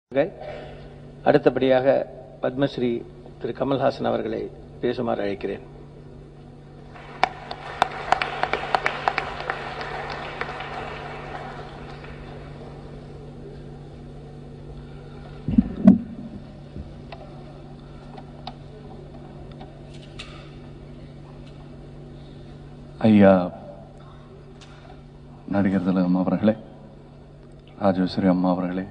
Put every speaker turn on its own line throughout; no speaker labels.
அடுத்தபடியாக பத்மஸ்ரீ திரு கமல்ஹாசன் அவர்களை பேசுமாறு அழைக்கிறேன்.
ஐயா நடிகர் திலகம் அவர்களே, ராஜேஸ்வரி அம்மா அவர்களே,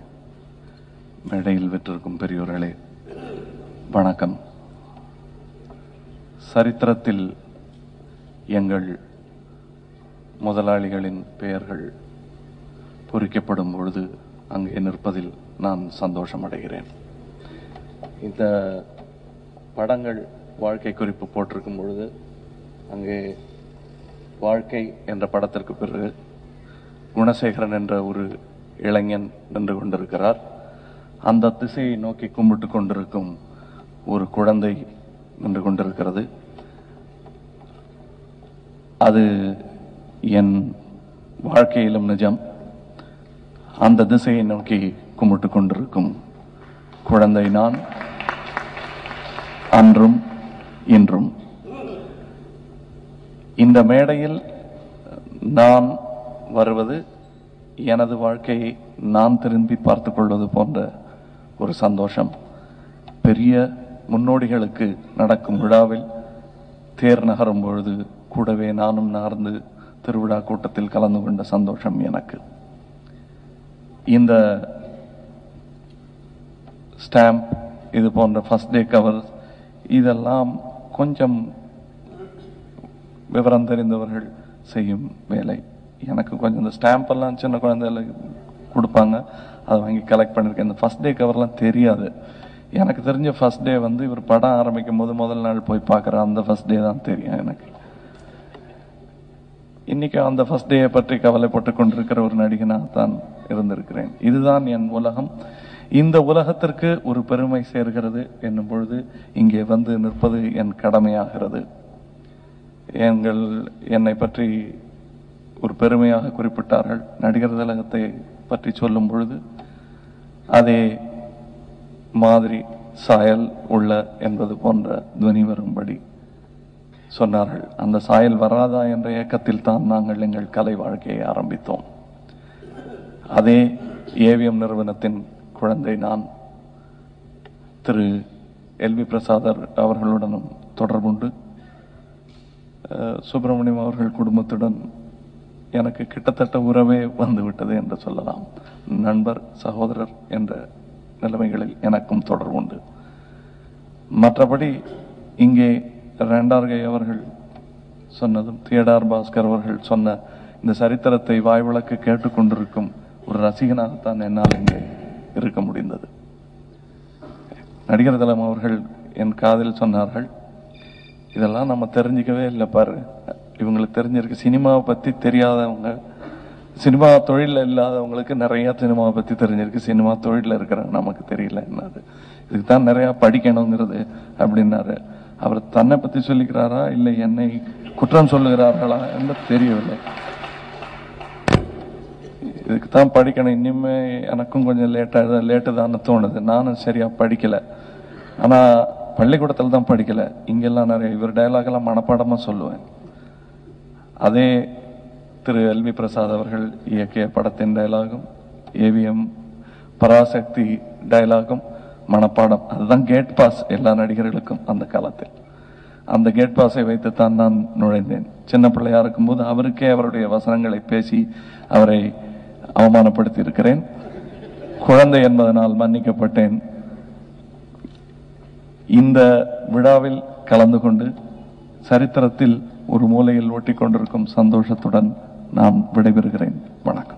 மேடையில் வெற்றிருக்கும் பெரியோர்களே, வணக்கம். சரித்திரத்தில் எங்கள் முதலாளிகளின் பெயர்கள் பொறிக்கப்படும் பொழுது அங்கே நிற்பதில் நான் சந்தோஷம் அடைகிறேன். இந்த படங்கள் வாழ்க்கை குறிப்பு போட்டிருக்கும் பொழுது அங்கே வாழ்க்கை என்ற படத்திற்கு பிறகு குணசேகரன் என்ற ஒரு இளைஞன் நின்று கொண்டிருக்கிறார். அந்த திசையை நோக்கி கும்பிட்டு கொண்டிருக்கும் ஒரு குழந்தை நின்று கொண்டிருக்கிறது. அது என் வாழ்க்கையிலும் நிஜம். அந்த திசையை நோக்கி கும்பிட்டு கொண்டிருக்கும் குழந்தை நான், அன்றும் இன்றும். இந்த மேடையில் நான் வருவது எனது வாழ்க்கையை நான் திரும்பி பார்த்துக் கொள்வது போன்ற ஒரு சந்தோஷம். பெரிய முன்னோடிகளுக்கு நடக்கும் விழாவில் தேர் நகரும் பொழுது கூடவே நானும் நகர்ந்து திருவிழா கூட்டத்தில் கலந்து கொண்ட சந்தோஷம் எனக்கு. இந்த ஸ்டாம்ப், இது போன்ற ஃபர்ஸ்ட் டே கவர், இதெல்லாம் கொஞ்சம் விவரம் தெரிந்தவர்கள் செய்யும் வேலை. எனக்கு கொஞ்சம் இந்த ஸ்டாம்ப் எல்லாம் சின்ன குழந்தைகளுக்கு கொடுப்பாங்க, அதை வாங்கி கலெக்ட் பண்ணியிருக்கேன். இந்த ஃபர்ஸ்ட் டே கவர்லாம் தெரியாது. எனக்கு தெரிஞ்ச ஃபர்ஸ்ட் டே இவர் படம் ஆரம்பிக்கும் போது முதல் நாள் போய் பார்க்குற அந்த ஃபர்ஸ்ட் டே தான் தெரியும் எனக்கு. இன்னைக்கு அந்த ஃபர்ஸ்ட் டேயை பற்றி கவலைப்பட்டு கொண்டிருக்கிற ஒரு நடிகனாக தான் இருந்திருக்கிறேன். இதுதான் என் உலகம். இந்த உலகத்திற்கு ஒரு பெருமை சேர்கிறது என்னும் பொழுது இங்கே வந்து நிற்பது என் கடமையாகிறது. என்னை பற்றி ஒரு பெருமையாக குறிப்பிட்டார்கள். நடிகர் திலகத்தை பற்றி சொல்லும் பொழுது அதே மாதிரி சாயல் உள்ள என்பது போன்ற துவனி வரும்படி சொன்னார்கள். அந்த சாயல் வராதா என்ற ஏக்கத்தில் தான் நாங்கள் எங்கள் கலை வாழ்க்கையை ஆரம்பித்தோம். அதே ஏவிஎம் நிறுவனத்தின் குழந்தை நான். திரு எல்வி பிரசாதர் அவர்களுடனும் தொடர்புண்டு. சுப்பிரமணியம் அவர்கள் குடும்பத்துடன் எனக்கு கிட்டத்தட்ட உறவே வந்துவிட்டது என்று சொல்லலாம். நண்பர், சகோதரர் என்ற நிலைமைகளில் எனக்கும் தொடர்புண்டு. மற்றபடி இங்கே ரெண்டார்கை அவர்கள் சொன்னதும், தியேடார் பாஸ்கர் அவர்கள் சொன்ன இந்த சரித்திரத்தை வாய்விளக்கு கேட்டுக்கொண்டிருக்கும் ஒரு ரசிகனாகத்தான் என்னால் இங்கே இருக்க முடிந்தது. நடிகர் திலகம் அவர்கள் என் காதில் சொன்னார்கள், இதெல்லாம் நம்ம தெரிஞ்சிக்கவே இல்லை பாரு, இவங்களுக்கு தெரிஞ்சிருக்கு. சினிமாவை பற்றி தெரியாதவங்க, சினிமா தொழிலில் இல்லாதவங்களுக்கு நிறைய சினிமாவை பற்றி தெரிஞ்சிருக்கு. சினிமா தொழிலில் இருக்கிற நமக்கு தெரியல என்னாரு. இதுக்கு தான் நிறையா படிக்கணுங்கிறது அப்படின்னாரு. அவர் தன்னை பற்றி சொல்லிக்கிறாரா இல்லை என்னை குற்றம் சொல்லுகிறார்களா என்று தெரியவில்லை. இதுக்கு தான் படிக்கணும். இனிமே எனக்கும் கொஞ்சம் லேட்டு தான் தோணுது. நானும் சரியா படிக்கல. ஆனா பள்ளிக்கூடத்தில் தான் படிக்கல. இங்கெல்லாம் நிறைய இவர் டயலாக்லாம் மனப்பாடமா சொல்லுவேன். அதே திரு எல்வி பிரசாத் அவர்கள் இயக்கிய படத்தின் டயலாகும் ஏவிஎம் பராசக்தி டயலாகும் மனப்பாடம். அதுதான் கேட் பாஸ் எல்லா நடிகர்களுக்கும் அந்த காலத்தில். அந்த கேட் பாஸை வைத்துத்தான் நான் நுழைந்தேன். சின்ன பிள்ளையா இருக்கும்போது அவருக்கே அவருடைய வசனங்களை பேசி அவரை அவமானப்படுத்தி இருக்கிறேன். குழந்தை என்பதனால் மன்னிக்கப்பட்டேன். இந்த விழாவில் கலந்து கொண்டு சரித்திரத்தில் ஒரு மூலையில் ஒட்டி கொண்டிருக்கும் சந்தோஷத்துடன் நான் விடைபெறுகிறேன். வணக்கம்.